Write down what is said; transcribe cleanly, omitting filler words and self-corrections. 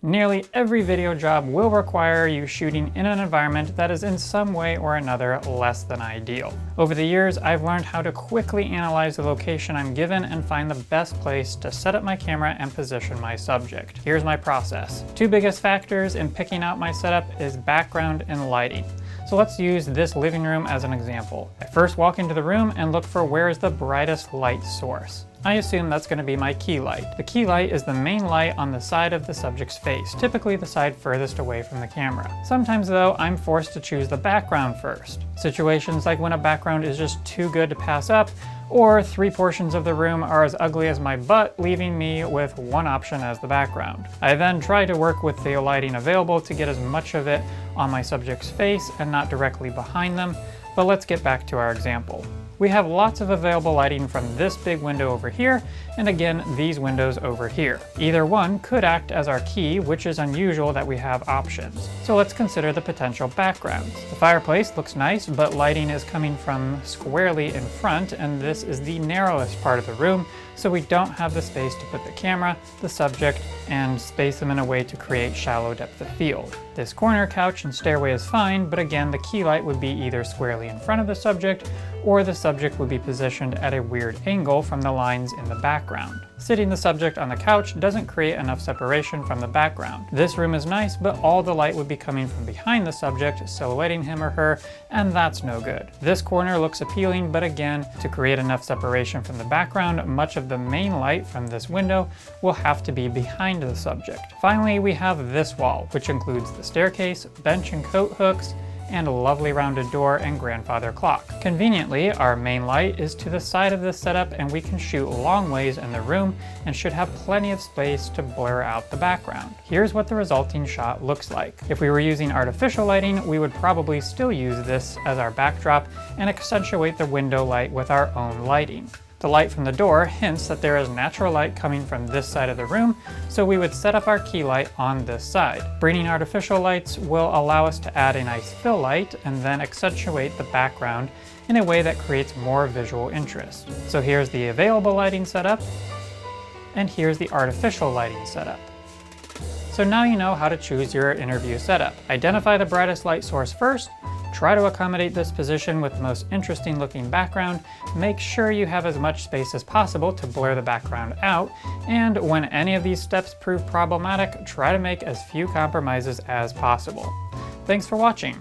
Nearly every video job will require you shooting in an environment that is in some way or another less than ideal. Over the years, I've learned how to quickly analyze the location I'm given and find the best place to set up my camera and position my subject. Here's my process. Two biggest factors in picking out my setup is background and lighting. So let's use this living room as an example. I first walk into the room and look for where is the brightest light source. I assume that's going to be my key light. The key light is the main light on the side of the subject's face, typically the side furthest away from the camera. Sometimes though, I'm forced to choose the background first. Situations like when a background is just too good to pass up, or 3 portions of the room are as ugly as my butt, leaving me with one option as the background. I then try to work with the lighting available to get as much of it on my subject's face and not directly behind them, but let's get back to our example. We have lots of available lighting from this big window over here, and again, these windows over here. Either one could act as our key, which is unusual that we have options. So let's consider the potential backgrounds. The fireplace looks nice, but lighting is coming from squarely in front, and this is the narrowest part of the room, so we don't have the space to put the camera, the subject, and space them in a way to create shallow depth of field. This corner couch and stairway is fine, but again, the key light would be either squarely in front of the subject, or the subject would be positioned at a weird angle from the lines in the background. Sitting the subject on the couch doesn't create enough separation from the background. This room is nice, but all the light would be coming from behind the subject, silhouetting him or her, and that's no good. This corner looks appealing, but again, to create enough separation from the background, much of the main light from this window will have to be behind the subject. Finally, we have this wall, which includes the staircase, bench and coat hooks, and a lovely rounded door and grandfather clock. Conveniently, our main light is to the side of this setup and we can shoot long ways in the room and should have plenty of space to blur out the background. Here's what the resulting shot looks like. If we were using artificial lighting, we would probably still use this as our backdrop and accentuate the window light with our own lighting. The light from the door hints that there is natural light coming from this side of the room, so we would set up our key light on this side. Bringing artificial lights will allow us to add a nice fill light and then accentuate the background in a way that creates more visual interest. So here's the available lighting setup, and here's the artificial lighting setup. So now you know how to choose your interview setup. Identify the brightest light source first, try to accommodate this position with the most interesting looking background, make sure you have as much space as possible to blur the background out, and when any of these steps prove problematic, try to make as few compromises as possible. Thanks for watching.